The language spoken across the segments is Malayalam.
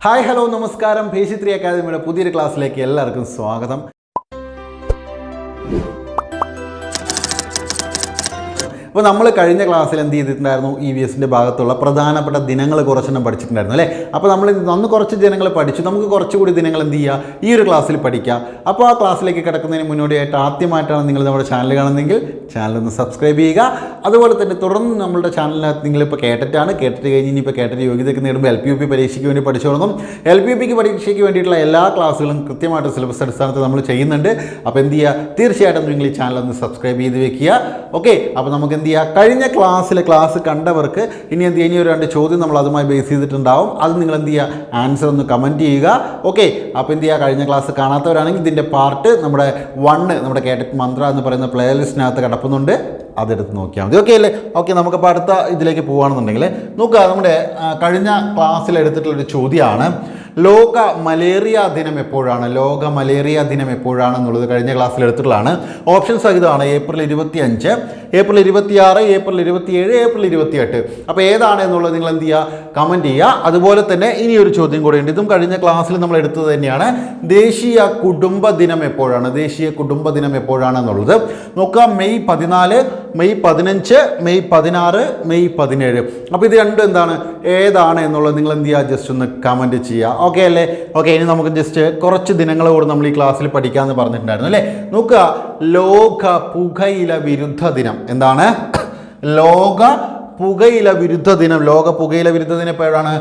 ഹായ് ഹലോ നമസ്കാരം. പേശി3 അക്കാദമിയുടെ പുതിയൊരു ക്ലാസ്സിലേക്ക് എല്ലാവർക്കും സ്വാഗതം. അപ്പോൾ നമ്മൾ കഴിഞ്ഞ ക്ലാസ്സിൽ എന്ത് ചെയ്തിട്ടുണ്ടായിരുന്നു, EVSൻ്റെ ഭാഗത്തുള്ള പ്രധാനപ്പെട്ട ദിനങ്ങൾ കുറച്ചെണ്ണം പഠിച്ചിട്ടുണ്ടായിരുന്നു അല്ലേ. അപ്പോൾ നമ്മൾ അന്ന് കുറച്ച് ദിനങ്ങൾ പഠിച്ചു. നമുക്ക് കുറച്ചുകൂടി ദിനങ്ങൾ എന്ത് ചെയ്യുക, ഈ ഒരു ക്ലാസ്സിൽ പഠിക്കുക. അപ്പോൾ ആ ക്ലാസ്സിലേക്ക് കിടക്കുന്നതിന് മുന്നോടിയായിട്ട് ആദ്യമായിട്ടാണ് നിങ്ങൾ നമ്മുടെ ചാനൽ കാണുന്നതെങ്കിൽ ചാനലൊന്ന് സബ്സ്ക്രൈബ് ചെയ്യുക. അതുപോലെ തന്നെ തുടർന്ന് നമ്മളുടെ ചാനലിനകത്ത് നിങ്ങളിപ്പോൾ കേട്ടിട്ട് കഴിഞ്ഞ് ഇനിയിപ്പോൾ കേട്ടിട്ട് യോഗ്യതയ്ക്ക് നേടുമ്പോൾ LPUP പരീക്ഷയ്ക്ക് വേണ്ടി പഠിച്ചു തുടങ്ങും. LPUPക്ക് പരീക്ഷയ്ക്ക് വേണ്ടിയിട്ടുള്ള എല്ലാ ക്ലാസ്സുകളും കൃത്യമായിട്ട് സിലബസ് അടിസ്ഥാനത്തിൽ നമ്മൾ ചെയ്യുന്നുണ്ട്. അപ്പോൾ എന്ത് ചെയ്യുക, തീർച്ചയായിട്ടും നിങ്ങൾ ഈ ചാനലൊന്ന് സബ്സ്ക്രൈബ് ചെയ്ത് വെക്കുക. ഓക്കെ, അപ്പോൾ നമുക്ക് കഴിഞ്ഞ ക്ലാസ് കണ്ടവർക്ക് ഇനി എന്ത് ചെയ്യുക, ഇനി ഒരു 2 ചോദ്യം നമ്മൾ അതുമായി ബേസ് ചെയ്തിട്ടുണ്ടാവും. അത് നിങ്ങൾ എന്ത് ചെയ്യുക, ആൻസർ ഒന്ന് കമൻറ്റ് ചെയ്യുക. ഓക്കെ, അപ്പോൾ എന്ത് ചെയ്യുക, കഴിഞ്ഞ ക്ലാസ് കാണാത്തവരാണെങ്കിൽ ഇതിൻ്റെ പാർട്ട് നമ്മുടെ 1 നമ്മുടെ കേഡറ്റ് മന്ത്ര എന്ന് പറയുന്ന പ്ലേലിസ്റ്റിനകത്ത് കിടപ്പുന്നുണ്ട്, അതെടുത്ത് നോക്കിയാൽ മതി. ഓക്കെ അല്ലേ. ഓക്കെ, നമുക്കപ്പോൾ അടുത്ത ഇതിലേക്ക് പോകുകയാണെന്നുണ്ടെങ്കിൽ നോക്കുക, നമ്മുടെ കഴിഞ്ഞ ക്ലാസ്സിൽ എടുത്തിട്ടുള്ളൊരു ചോദ്യമാണ് ലോക മലേറിയ ദിനം എപ്പോഴാണ്, ലോക മലേറിയ ദിനം എപ്പോഴാണെന്നുള്ളത് കഴിഞ്ഞ ക്ലാസ്സിൽ എടുത്തിട്ടുള്ളതാണ്. ഓപ്ഷൻ സഹിതമാണ് ഏപ്രിൽ 25, ഏപ്രിൽ 26, ഏപ്രിൽ 27, ഏപ്രിൽ 28. അപ്പോൾ ഏതാണ് എന്നുള്ളത് നിങ്ങൾ എന്ത് ചെയ്യുക, കമൻറ്റ് ചെയ്യുക. അതുപോലെ തന്നെ ഇനിയൊരു ചോദ്യം കൂടെയുണ്ട്, ഇതും കഴിഞ്ഞ ക്ലാസ്സിൽ നമ്മൾ എടുത്തത് തന്നെയാണ്. ദേശീയ കുടുംബ ദിനം എപ്പോഴാണ്, ദേശീയ കുടുംബ ദിനം എപ്പോഴാണെന്നുള്ളത് നോക്കുക. May 14, May 15, May 16, May 17. അപ്പോൾ ഇത് രണ്ടും ഏതാണ് എന്നുള്ളത് നിങ്ങൾ എന്ത് ചെയ്യുക, ജസ്റ്റ് ഒന്ന് കമൻറ്റ് ചെയ്യുക. ഓക്കെ അല്ലേ. ഓക്കെ, ഇനി നമുക്ക് ജസ്റ്റ് കുറച്ച് ദിനങ്ങൾ കൂടെ നമ്മൾ ഈ ക്ലാസ്സിൽ പഠിക്കാമെന്ന് പറഞ്ഞിട്ടുണ്ടായിരുന്നു അല്ലേ. നോക്കുക, ലോക പുകയില വിരുദ്ധ ദിനം. എന്താണ് ലോക പുകയില വിരുദ്ധ ദിനം? ലോക പുകയില വിരുദ്ധ ദിനം എപ്പോഴാണ്?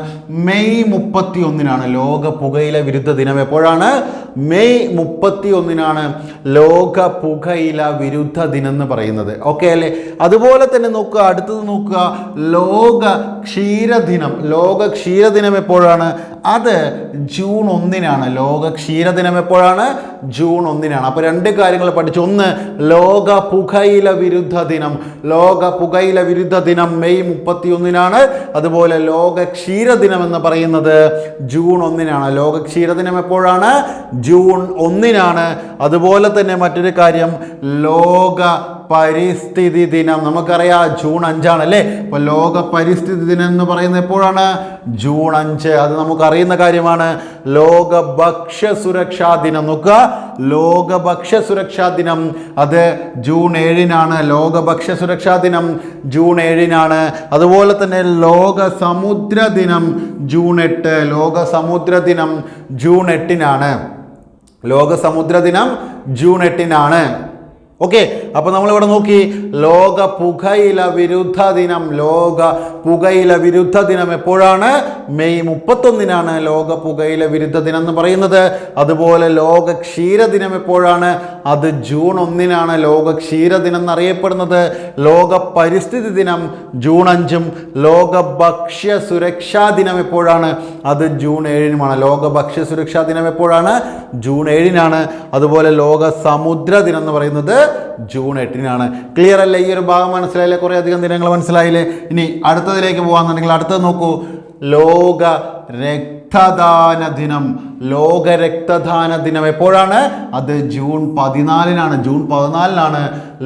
മെയ് 31. ലോക പുകയില വിരുദ്ധ ദിനം എപ്പോഴാണ്? മെയ് 31 ലോക പുകയില വിരുദ്ധ ദിനം എന്ന് പറയുന്നത്. ഓക്കെ അല്ലേ. അതുപോലെ തന്നെ നോക്കുക, അടുത്തത് നോക്കുക, ലോക ക്ഷീരദിനം. ലോക ക്ഷീരദിനം എപ്പോഴാണ്? അത് ജൂൺ 1. ലോക ക്ഷീരദിനം എപ്പോഴാണ്? ജൂൺ 1. അപ്പോൾ 2 കാര്യങ്ങൾ പഠിച്ചു. ഒന്ന്, ലോക പുകയില വിരുദ്ധ ദിനം. ലോക പുകയില വിരുദ്ധ ദിനം മെയ് 31. അതുപോലെ ലോക ക്ഷീരദിനം എന്ന് പറയുന്നത് ജൂൺ 1. ലോക ക്ഷീരദിനം എപ്പോഴാണ്? ജൂൺ 1. അതുപോലെ തന്നെ മറ്റൊരു കാര്യം, ലോക പരിസ്ഥിതി ദിനം. നമുക്കറിയാം ജൂൺ 5 അല്ലേ. അപ്പോൾ ലോക പരിസ്ഥിതി ദിനം എന്ന് പറയുന്നത് എപ്പോഴാണ്? ജൂൺ 5. അത് നമുക്കറിയുന്ന കാര്യമാണ്. ലോക ഭക്ഷ്യ സുരക്ഷാ ദിനം. നോക്കുക, ലോക ഭക്ഷ്യ സുരക്ഷാ ദിനം അത് ജൂൺ 7. ലോക ഭക്ഷ്യ സുരക്ഷാ ദിനം ജൂൺ 7. അതുപോലെ തന്നെ ലോക സമുദ്ര ദിനം ജൂൺ 8. ലോക സമുദ്ര ദിനം ജൂൺ 8. ലോക സമുദ്ര ദിനം ജൂൺ 8. ഓക്കെ, അപ്പോൾ നമ്മളിവിടെ നോക്കി, ലോക പുകയില വിരുദ്ധ ദിനം. ലോക പുകയില വിരുദ്ധ ദിനം എപ്പോഴാണ്? മെയ് 31. ലോക പുകയില വിരുദ്ധ ദിനം എന്ന് പറയുന്നത്. അതുപോലെ ലോക ക്ഷീരദിനം എപ്പോഴാണ്? അത് ജൂൺ 1. ലോക ക്ഷീരദിനം എന്നറിയപ്പെടുന്നത്. ലോക പരിസ്ഥിതി ദിനം ജൂൺ 5. ലോക ഭക്ഷ്യ സുരക്ഷാ ദിനം എപ്പോഴാണ്? അത് ജൂൺ 7. ലോക ഭക്ഷ്യ സുരക്ഷാ ദിനം എപ്പോഴാണ്? ജൂൺ 7. അതുപോലെ ലോക സമുദ്ര ദിനം എന്ന് പറയുന്നത് ജൂൺ 8. ക്ലിയർ അല്ലേ? ഈ ഒരു ഭാഗം മനസ്സിലായില്ലേ? കുറേ അധികം ദിനങ്ങൾ മനസ്സിലായില്ലേ? ഇനി അടുത്തതിലേക്ക് പോകാന്നുണ്ടെങ്കിൽ അടുത്തത് നോക്കൂ, ലോക രക്തദാന ദിനം. ലോക രക്തദാന ദിനം എപ്പോഴാണ്? അത് ജൂൺ 14. ജൂൺ 14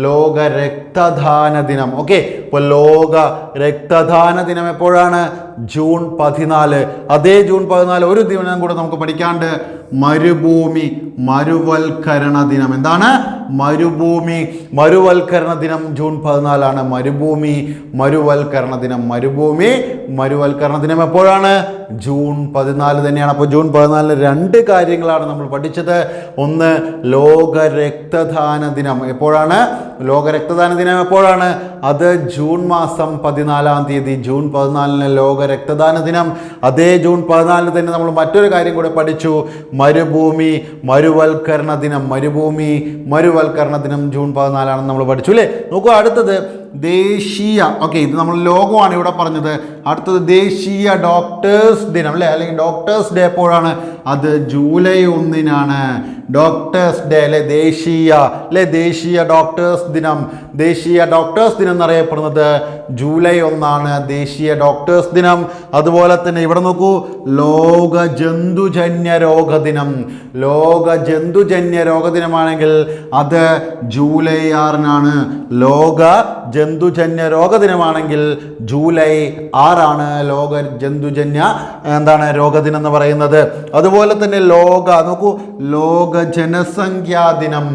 ലോക രക്തദാന ദിനം. ഓക്കെ, ഇപ്പോൾ ലോക രക്തദാന ദിനം എപ്പോഴാണ്? ജൂൺ 14. അതേ ജൂൺ 14 ഒരു ദിനം കൂടെ നമുക്ക് പഠിക്കാണ്ട്, മരുഭൂമി മരുവൽക്കരണ ദിനം. എന്താണ് മരുഭൂമി മരുവൽക്കരണ ദിനം? ജൂൺ 14. മരുഭൂമി മരുവൽക്കരണ ദിനം. മരുഭൂമി മരുവൽക്കരണ ദിനം എപ്പോഴാണ്? ജൂൺ 14 തന്നെയാണ്. അപ്പോൾ ജൂൺ 14 2 കാര്യങ്ങളാണ് നമ്മൾ പഠിച്ചത്. ഒന്ന്, ലോക രക്തദാന ദിനം എപ്പോഴാണ്? ലോക രക്തദാന ദിനം എപ്പോഴാണ്? അത് ജൂൺ മാസം 14. ജൂൺ 14 ലോക രക്തദാന ദിനം. അതേ ജൂൺ 14 തന്നെ നമ്മൾ മറ്റൊരു കാര്യം കൂടെ പഠിച്ചു, മരുഭൂമി മരുവൽക്കരണ ദിനം. മരുഭൂമി മരുവൽക്കരണ ദിനം ജൂൺ 14 നമ്മൾ പഠിച്ചു അല്ലേ. നോക്കൂ, അടുത്തത് ദേശീയ, ഓക്കെ, ഇത് നമ്മൾ ലോകമാണ് ഇവിടെ പറഞ്ഞത്. അടുത്തത് ദേശീയ ഡോക്ടേഴ്സ് ദിനം അല്ലേ, അല്ലെങ്കിൽ ഡോക്ടേഴ്സ് ഡേ എപ്പോഴാണ്? അത് ജൂലൈ 1. ഡോക്ടേഴ്സ് ഡേ അല്ലെ, ദേശീയ ഡോക്ടേഴ്സ് ദിനം. ദേശീയ ഡോക്ടേഴ്സ് ദിനം എന്നറിയപ്പെടുന്നത് ജൂലൈ 1. ദേശീയ ഡോക്ടേഴ്സ് ദിനം. അതുപോലെ തന്നെ ഇവിടെ നോക്കൂ, ലോക ജന്തുജന്യ രോഗ ദിനം. ലോക ജന്തുജന്യ രോഗ ദിനമാണെങ്കിൽ അത് ജൂലൈ 6. ലോക ജന്തുജന്യ രോഗദിനമാണെങ്കിൽ ജൂലൈ 6 ആണ് ലോക ജന്തുജന്യ രോഗദിനം എന്ന് പറയുന്നത്. അതുപോലെ തന്നെ ലോക ജനസംഖ്യാ ദിനം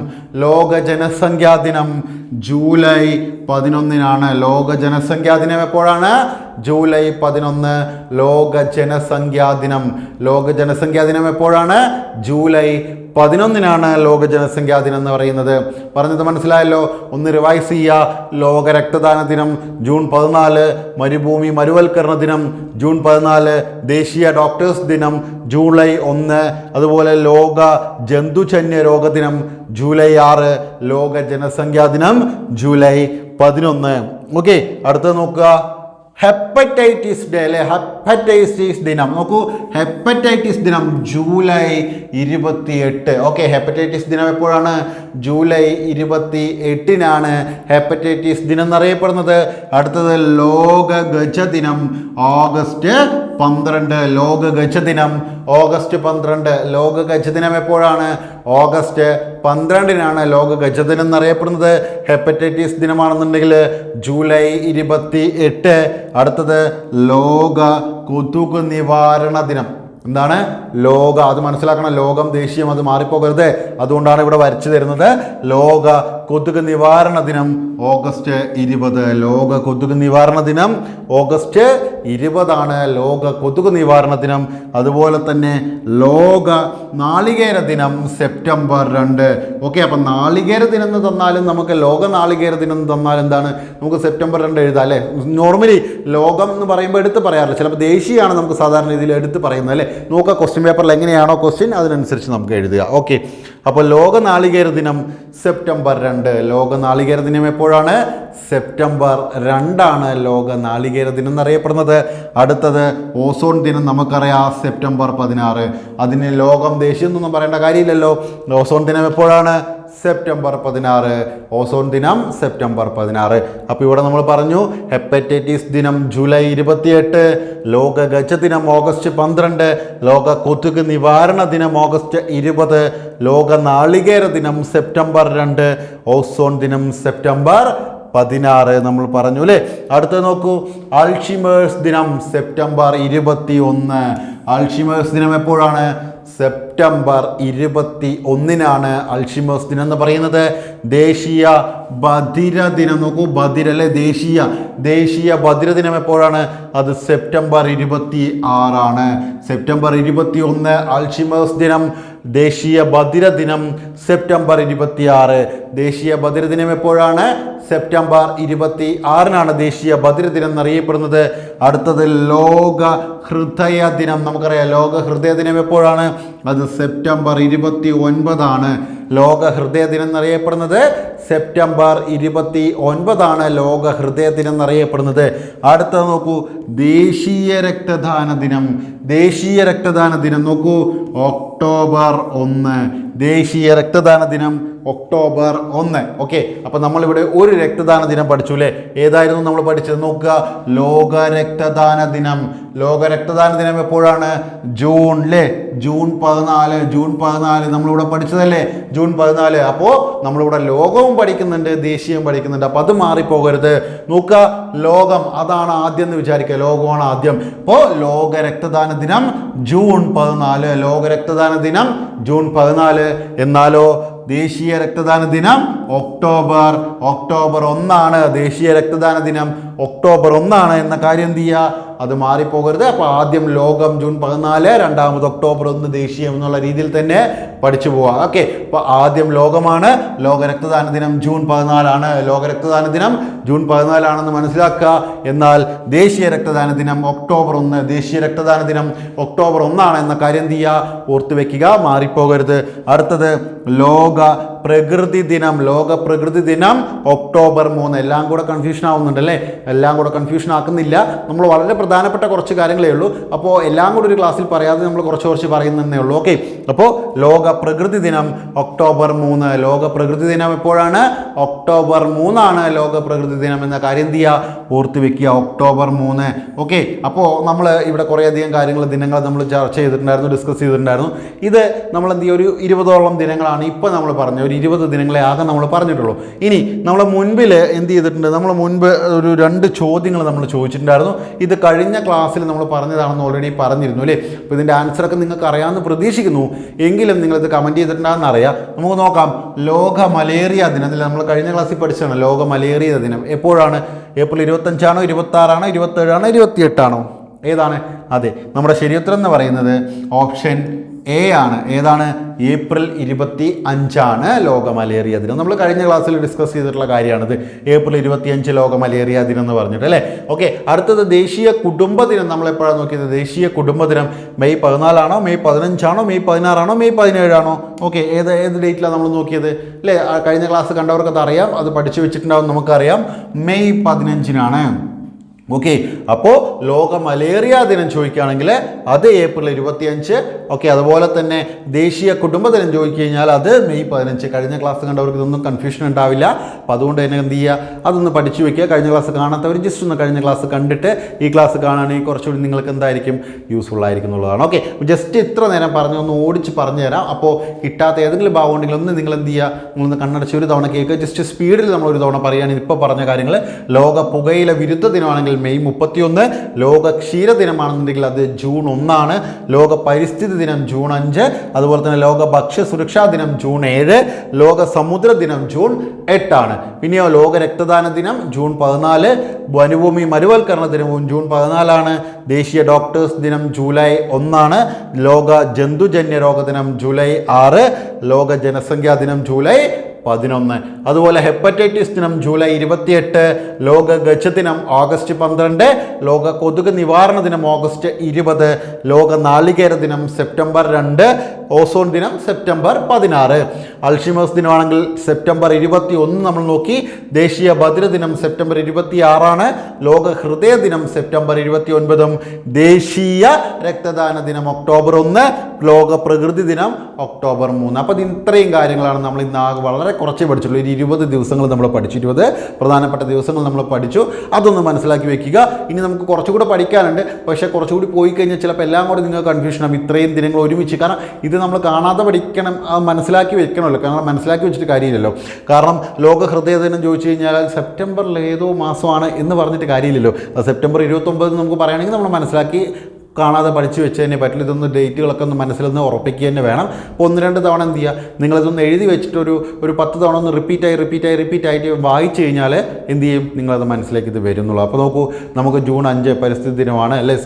ജൂലൈ 11 ലോക ജനസംഖ്യാ ദിനം എപ്പോഴാണ്? ജൂലൈ 11 ലോക ജനസംഖ്യാ ദിനം എപ്പോഴാണ്? ജൂലൈ 11 ലോക ജനസംഖ്യാ ദിനം എന്ന് പറയുന്നത്. പറഞ്ഞത് മനസ്സിലായല്ലോ? ഒന്ന് റിവൈസ് ചെയ്യുക. ലോക രക്തദാന ദിനം ജൂൺ 14, മരുവൽക്കരണ ദിനം ജൂൺ 14, ദേശീയ ഡോക്ടേഴ്സ് ദിനം ജൂലൈ 1, അതുപോലെ ലോക ജന്തുജന്യ രോഗ ദിനം ജൂലൈ 6, ലോക ജനസംഖ്യാ ദിനം ജൂലൈ 11. ഓക്കെ, അടുത്തത് നോക്കുക. ഹെപ്പറ്റൈറ്റിസ് ഡേ അല്ലെ, ഹെപ്പറ്റൈറ്റിസ് ദിനം നോക്കൂ. ഹെപ്പറ്റൈറ്റിസ് ദിനം ജൂലൈ 28. ഓക്കെ, ഹെപ്പറ്റൈറ്റിസ് ദിനം എപ്പോഴാണ്? ജൂലൈ 28 ഹെപ്പറ്റൈറ്റിസ് ദിനം എന്നറിയപ്പെടുന്നത്. അടുത്തത് ലോക ഗജ ദിനം ഓഗസ്റ്റ് 12. ലോക ഗജ ദിനം ഓഗസ്റ്റ് 12. ലോക ഗജ ദിനം എപ്പോഴാണ്? ഓഗസ്റ്റ് 12 ലോക ഗജദിനം എന്നറിയപ്പെടുന്നത്. ഹെപ്പറ്റൈറ്റിസ് ദിനമാണെന്നുണ്ടെങ്കിൽ ജൂലൈ 28. അടുത്തത് ലോക കൊതുക് നിവാരണ ദിനം. എന്താണ്? ലോക, അത് മനസ്സിലാക്കണം. ലോകം, ദേശീയം, അത് മാറിപ്പോകരുത്. അതുകൊണ്ടാണ് ഇവിടെ വരച്ചു തരുന്നത്. ലോക കൊതുക് നിവാരണ ദിനം ഓഗസ്റ്റ് 20. ലോക കൊതുക് നിവാരണ ദിനം ഓഗസ്റ്റ് 20 ലോക കൊതുക് നിവാരണ ദിനം. അതുപോലെ തന്നെ ലോക നാളികേര ദിനം സെപ്റ്റംബർ 2. ഓക്കെ, അപ്പം നാളികേര ദിനം എന്ന് തന്നാലും നമുക്ക് ലോക നാളികേര ദിനം എന്ന് തന്നാൽ എന്താണ്? നമുക്ക് സെപ്റ്റംബർ 2 എഴുതാം അല്ലേ? നോർമലി ലോകം എന്ന് പറയുമ്പോൾ എടുത്ത് പറയാറില്ല. ചിലപ്പോൾ ദേശീയമാണ് നമുക്ക് സാധാരണ രീതിയിൽ എടുത്ത് പറയുന്നത് അല്ലേ? നോക്കുക ക്വസ്റ്റ്യൻ പേപ്പറിൽ എങ്ങനെയാണോ ക്വസ്റ്റ്യൻ അതിനനുസരിച്ച് നമുക്ക് എഴുതുക. ഓക്കെ, അപ്പോൾ ലോക നാളികേര ദിനം സെപ്റ്റംബർ 2. ലോക നാളികേര ദിനം എപ്പോഴാണ്? സെപ്റ്റംബർ 2 ലോക നാളികേര ദിനം എന്നറിയപ്പെടുന്നത്. അടുത്തത് ഓസോൺ ദിനം നമുക്കറിയാം സെപ്റ്റംബർ 16. അതിന് ലോകം, ദേശീയം എന്നൊന്നും പറയേണ്ട കാര്യമില്ലല്ലോ. ഓസോൺ ദിനം എപ്പോഴാണ്? സെപ്റ്റംബർ 16. ഓസോൺ ദിനം സെപ്റ്റംബർ 16. അപ്പോൾ ഇവിടെ നമ്മൾ പറഞ്ഞു ഹെപ്പറ്റൈറ്റിസ് ദിനം ജൂലൈ 28, ലോക ഗജ ദിനം ഓഗസ്റ്റ് 12, ലോക കൊതുക് നിവാരണ ദിനം ഓഗസ്റ്റ് 20, ലോക നാളികേര ദിനം സെപ്റ്റംബർ 2, ഓസോൺ ദിനം സെപ്റ്റംബർ 16 നമ്മൾ പറഞ്ഞു അല്ലേ? അടുത്ത നോക്കൂ, അൾഷിമേഴ്സ് ദിനം സെപ്റ്റംബർ 21. അൾഷിമേഴ്സ് ദിനം എപ്പോഴാണ്? സെപ്റ്റംബർ 21 അൾഷിമേഴ്സ് ദിനം എന്ന് പറയുന്നത്. ദേശീയ ബധിര ദിനം നോക്കൂ, ബധിര അല്ലെ, ദേശീയ ബധിര ദിനം എപ്പോഴാണ്? അത് സെപ്റ്റംബർ 26. സെപ്റ്റംബർ 21 അൾഷിമേഴ്സ് ദിനം. ദേശീയ ബധിര ദിനം സെപ്റ്റംബർ 26. ദേശീയ ബധിര ദിനം എപ്പോഴാണ്? സെപ്റ്റംബർ 26 ദേശീയ ബധിര ദിനം എന്നറിയപ്പെടുന്നത്. അടുത്തത് ലോക ഹൃദയ ദിനം നമുക്കറിയാം. ലോക ഹൃദയ ദിനം എപ്പോഴാണ്? അത് സെപ്റ്റംബർ 29. ലോക ഹൃദയ ദിനം എന്നറിയപ്പെടുന്നത് സെപ്റ്റംബർ 29 ലോക ഹൃദയ ദിനം എന്നറിയപ്പെടുന്നത്. അടുത്തത് നോക്കൂ, ദേശീയ രക്തദാന ദിനം നോക്കൂ, ഒക്ടോബർ 1. ദേശീയ രക്തദാന ദിനം ഒക്ടോബർ 1. ഓക്കെ, അപ്പം നമ്മളിവിടെ ഒരു രക്തദാന ദിനം പഠിച്ചു അല്ലേ? ഏതായിരുന്നു നമ്മൾ പഠിച്ചത്? നോക്കുക, ലോക രക്തദാന ദിനം. ലോക രക്തദാന ദിനം എപ്പോഴാണ്? ജൂൺ അല്ലേ? ജൂൺ 14 നമ്മളിവിടെ പഠിച്ചതല്ലേ? ജൂൺ 14. അപ്പോൾ നമ്മളിവിടെ ലോകവും പഠിക്കുന്നുണ്ട്, ദേശീയവും പഠിക്കുന്നുണ്ട്. അപ്പം അത് മാറിപ്പോകരുത്. നോക്കുക, ലോകം അതാണ് ആദ്യം എന്ന് വിചാരിക്കുക. ലോകമാണ് ആദ്യം. അപ്പോൾ ലോക രക്തദാന ദിനം ജൂൺ 14. ലോക രക്തദാന ദിനം ജൂൺ 14. എന്നാലോ ദേശീയ രക്തദാന ദിനം ഒക്ടോബർ 1. ദേശീയ രക്തദാന ദിനം ഒക്ടോബർ 1 എന്ന കാര്യം എന്ത് ചെയ്യുക? അത് മാറിപ്പോകരുത്. അപ്പോൾ ആദ്യം ലോകം ജൂൺ 14, രണ്ടാമത് ഒക്ടോബർ 1 ദേശീയം എന്നുള്ള രീതിയിൽ തന്നെ പഠിച്ചു പോവാം. ഓക്കെ, അപ്പോൾ ആദ്യം ലോകമാണ്. ലോക രക്തദാന ദിനം ജൂൺ 14. ലോക രക്തദാന ദിനം ജൂൺ 14 മനസ്സിലാക്കുക. എന്നാൽ ദേശീയ രക്തദാന ദിനം ഒക്ടോബർ 1. ദേശീയ രക്തദാന ദിനം ഒക്ടോബർ 1 എന്ന കാര്യം എന്ത് ചെയ്യുക? ഓർത്തു വെക്കുക, മാറിപ്പോകരുത്. അടുത്തത് ലോക പ്രകൃതി ദിനം. ലോക പ്രകൃതി ദിനം ഒക്ടോബർ 3. എല്ലാം കൂടെ കൺഫ്യൂഷൻ ആവുന്നുണ്ടല്ലേ? എല്ലാം കൂടെ കൺഫ്യൂഷൻ ആക്കുന്നില്ല. നമ്മൾ വളരെ പ്രധാനപ്പെട്ട കുറച്ച് കാര്യങ്ങളേ ഉള്ളൂ. അപ്പോൾ എല്ലാം കൂടി ഒരു ക്ലാസ്സിൽ പറയാതെ നമ്മൾ കുറച്ച് പറയുന്നതേ ഉള്ളൂ. ഓക്കെ, അപ്പോൾ ലോക പ്രകൃതി ദിനം ഒക്ടോബർ 3. ലോക പ്രകൃതി ദിനം എപ്പോഴാണ്? ഒക്ടോബർ 3 ലോക പ്രകൃതി ദിനം എന്ന കാര്യം എന്ത് ചെയ്യുക? ഓർത്ത് വെക്കുക, ഒക്ടോബർ 3. ഓക്കെ, അപ്പോൾ നമ്മൾ ഇവിടെ കുറേയധികം ദിനങ്ങൾ നമ്മൾ ചർച്ച ചെയ്തിട്ടുണ്ടായിരുന്നു, ഡിസ്കസ് ചെയ്തിട്ടുണ്ടായിരുന്നു. ഇത് നമ്മൾ എന്ത് ചെയ്യുക? ഒരു 20ഓളം ദിനങ്ങളാണ് ഇപ്പം നമ്മൾ പറഞ്ഞത്. ഒരു ഒരു 20 ദിനങ്ങളെ ആകെ നമ്മൾ പറഞ്ഞിട്ടുള്ളൂ. ഇനി നമ്മൾ മുൻപിൽ എന്ത് ചെയ്തിട്ടുണ്ട്, നമ്മൾ മുൻപ് ഒരു 2 ചോദ്യങ്ങൾ നമ്മൾ ചോദിച്ചിട്ടുണ്ടായിരുന്നു. ഇത് കഴിഞ്ഞ ക്ലാസ്സിൽ നമ്മൾ പറഞ്ഞതാണെന്ന് ഓൾറെഡി പറഞ്ഞിരുന്നു അല്ലേ. അപ്പോൾ ഇതിൻ്റെ ആൻസറൊക്കെ നിങ്ങൾക്ക് അറിയാമെന്ന് പ്രതീക്ഷിക്കുന്നു. എങ്കിലും നിങ്ങളിത് കമൻറ്റ് ചെയ്തിട്ടുണ്ടാകുന്ന അറിയാം. നമുക്ക് നോക്കാം. ലോക മലേറിയ ദിനം അല്ലേ, നമ്മൾ കഴിഞ്ഞ ക്ലാസ്സിൽ പഠിച്ചതാണ്. ലോക മലേറിയ ദിനം എപ്പോഴാണ്? ഏപ്രിൽ 25ആണോ, 26ആണോ, 27ആണോ, 28ആണോ? ഏതാണ്? അതെ, നമ്മുടെ ശരിയുത്തരം എന്ന് പറയുന്നത് ഓപ്ഷൻ എ ആണ്. ഏതാണ്? ഏപ്രിൽ 25ആണ് ലോക മലേറിയ ദിനം. നമ്മൾ കഴിഞ്ഞ ക്ലാസ്സിൽ ഡിസ്കസ് ചെയ്തിട്ടുള്ള കാര്യമാണിത്. ഏപ്രിൽ 25 ലോക മലേറിയ ദിനം എന്ന് പറഞ്ഞിട്ട് അല്ലേ. ഓക്കെ, അടുത്തത് ദേശീയ കുടുംബ ദിനം. നമ്മൾ എപ്പോഴാണ് നോക്കിയത്? ദേശീയ കുടുംബ ദിനം മെയ് 14ആണോ, മെയ് 15ആണോ, മെയ് 16ആണോ, മെയ് 17ആണോ? ഓക്കെ, ഏത് ഡേറ്റിലാണ് നമ്മൾ നോക്കിയത് അല്ലേ? കഴിഞ്ഞ ക്ലാസ് കണ്ടവർക്കത് അറിയാം, അത് പഠിച്ചു വെച്ചിട്ടുണ്ടാവും, നമുക്കറിയാം. മെയ് 15നാണ്. ഓക്കെ, അപ്പോൾ ലോക മലേറിയ ദിനം ചോദിക്കുകയാണെങ്കിൽ അത് ഏപ്രിൽ 25. ഓക്കെ, അതുപോലെ തന്നെ ദേശീയ കുടുംബ ദിനം ചോദിച്ചു കഴിഞ്ഞാൽ അത് മെയ് 15. കഴിഞ്ഞ ക്ലാസ് കണ്ടവർക്ക് ഇതൊന്നും കൺഫ്യൂഷൻ ഉണ്ടാവില്ല. അപ്പോൾ അതുകൊണ്ട് തന്നെ എന്ത് ചെയ്യുക, അതൊന്ന് പഠിച്ചു വയ്ക്കുക. കഴിഞ്ഞ ക്ലാസ് കാണാത്തവർ ജസ്റ്റ് ഒന്ന് കഴിഞ്ഞ ക്ലാസ് കണ്ടിട്ട് ഈ ക്ലാസ് കാണുകയാണെങ്കിൽ കുറച്ചുകൂടി നിങ്ങൾക്ക് എന്തായിരിക്കും യൂസ്ഫുൾ ആയിരിക്കും എന്നുള്ളതാണ്. ഓക്കെ, ജസ്റ്റ് ഇത്ര നേരം പറഞ്ഞ് ഒന്ന് ഓടിച്ച് പറഞ്ഞു തരാം. അപ്പോൾ കിട്ടാത്ത ഏതെങ്കിലും ഭാഗം ഉണ്ടെങ്കിൽ ഒന്ന് നിങ്ങൾ എന്ത് ചെയ്യുക, നിങ്ങളൊന്ന് കണ്ണടച്ച് ഒരു തവണ കേൾക്കുക. ജസ്റ്റ് സ്പീഡിൽ നമ്മൾ ഒരു തവണ പറയുകയാണെങ്കിൽ ഇപ്പോൾ പറഞ്ഞ കാര്യങ്ങൾ. ലോക പുകയില വിരുദ്ധ ദിനമാണെങ്കിൽ മെയ് 31. ലോക ക്ഷീര ദിനമാണെന്നുണ്ടെങ്കിൽ അത് ജൂൺ 1ആണ്. ലോക പരിസ്ഥിതി ദിനം ജൂൺ 5. അതുപോലെ തന്നെ ലോക ഭക്ഷ്യ സുരക്ഷാ ദിനം ജൂൺ 7. ലോക സമുദ്ര ദിനം ജൂൺ 8ആണ്. പിന്നെയോ ലോക രക്തദാന ദിനം ജൂൺ 14. വനഭൂമി മരുവൽക്കരണ ദിനവും ജൂൺ 14ആണ്. ദേശീയ ഡോക്ടേഴ്സ് ദിനം ജൂലൈ 1ആണ്. ലോക ജന്തുജന്യ രോഗ ദിനം ജൂലൈ 6. ലോക ജനസംഖ്യാ ദിനം ജൂലൈ 11. അതുപോലെ ഹെപ്പറ്റൈറ്റിസ് ദിനം ജൂലൈ 28. ലോക ഗജ ദിനം ഓഗസ്റ്റ് 12. ലോക കൊതുക് നിവാരണ ദിനം ഓഗസ്റ്റ് 20. ലോക നാളികേര ദിനം സെപ്റ്റംബർ 2. ഓസോൺ ദിനം സെപ്റ്റംബർ 16. അൾഷിമേഴ്സ് ദിനമാണെങ്കിൽ സെപ്റ്റംബർ 21 നമ്മൾ നോക്കി. ദേശീയ ബദിര ദിനം സെപ്റ്റംബർ 26ആണ്. ലോക ഹൃദയ ദിനം സെപ്റ്റംബർ 29. ദേശീയ രക്തദാന ദിനം ഒക്ടോബർ 1. ലോക പ്രകൃതി ദിനം ഒക്ടോബർ 3. അപ്പോൾ ഇത്രയും കാര്യങ്ങളാണ് നമ്മൾ ഇന്ന് വളരെ കുറച്ച് പഠിച്ചുള്ളൂ. ഒരു 20 ദിവസങ്ങൾ നമ്മൾ പഠിച്ചു. 20 പ്രധാനപ്പെട്ട ദിവസങ്ങൾ നമ്മൾ പഠിച്ചു. അതൊന്ന് മനസ്സിലാക്കി വെക്കുക. ഇനി നമുക്ക് കുറച്ചുകൂടെ പഠിക്കാനുണ്ട്. പക്ഷേ കുറച്ചുകൂടി പോയി കഴിഞ്ഞാൽ ചിലപ്പോൾ എല്ലാം കൂടി നിങ്ങൾക്ക് കൺഫ്യൂഷനാകും. ഇത്രയും ദിനങ്ങൾ ഒരുമിച്ച്. കാരണം ഇത് നമ്മൾ കാണാതെ പഠിക്കണം, മനസ്സിലാക്കി വെക്കണമല്ലോ. കാരണം മനസ്സിലാക്കി വെച്ചിട്ട് കാര്യമില്ലല്ലോ. കാരണം ലോക ഹൃദയ ദിനം ചോദിച്ചു കഴിഞ്ഞാൽ സെപ്റ്റംബറിൽ ഏതോ മാസമാണ് എന്ന് പറഞ്ഞിട്ട് കാര്യമില്ലല്ലോ. സെപ്റ്റംബർ 29 നമുക്ക് പറയുകയാണെങ്കിൽ നമ്മൾ മനസ്സിലാക്കി കാണാതെ പഠിച്ചു വെച്ച് തന്നെ പറ്റില്ല. ഇതൊന്ന് ഡേറ്റുകളൊക്കെ ഒന്ന് മനസ്സിലൊന്ന് ഉറപ്പിക്കുക തന്നെ വേണം. അപ്പോൾ 1-2 തവണ എന്ത് ചെയ്യുക, നിങ്ങളിതൊന്ന് എഴുതി വെച്ചിട്ട് ഒരു 10 തവണ ഒന്ന് റിപ്പീറ്റായിട്ട് വായിച്ചു കഴിഞ്ഞാൽ എന്ത് ചെയ്യും, നിങ്ങളത് മനസ്സിലേക്ക് ഇത് വരുന്നുള്ളൂ. അപ്പോൾ നോക്കൂ, നമുക്ക് ജൂൺ 5 പരിസ്ഥിതി ദിനമാണ് അല്ലേ.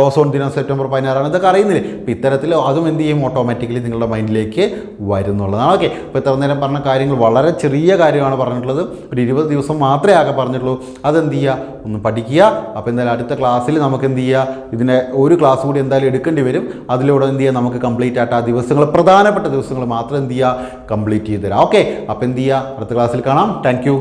ഓസോൺ ദിനം സെപ്റ്റംബർ 16ആണ്. ഇതൊക്കെ അറിയുന്നില്ലേ. അപ്പോൾ ഇത്തരത്തിൽ അതും എന്ത് ചെയ്യും, ഓട്ടോമാറ്റിക്കലി നിങ്ങളുടെ മൈൻഡിലേക്ക് വരുന്നുള്ളതാണ്. ഓക്കെ, അപ്പോൾ ഇത്ര നേരം പറഞ്ഞ കാര്യങ്ങൾ വളരെ ചെറിയ കാര്യമാണ് പറഞ്ഞിട്ടുള്ളത്. ഒരു 20 ദിവസം മാത്രമേ ആകെ പറഞ്ഞിട്ടുള്ളൂ. അതെന്ത് ചെയ്യുക, ഒന്ന് പഠിക്കുക. അപ്പോൾ എന്തായാലും അടുത്ത ക്ലാസ്സിൽ നമുക്ക് എന്ത് ചെയ്യുക, ഇതിനെ ഒരു ക്ലാസ് കൂടി എന്തായാലും എടുക്കേണ്ടി വരും. അതിലൂടെ എന്ത് ചെയ്യുക, നമുക്ക് കംപ്ലീറ്റ് ആയിട്ട് ആ ദിവസങ്ങൾ, പ്രധാനപ്പെട്ട ദിവസങ്ങൾ മാത്രം എന്ത് ചെയ്യുക, കംപ്ലീറ്റ് ചെയ്ത് തരാം. ഓക്കെ, അപ്പോൾ എന്ത് ചെയ്യുക, അടുത്ത ക്ലാസ്സിൽ കാണാം. Thank you.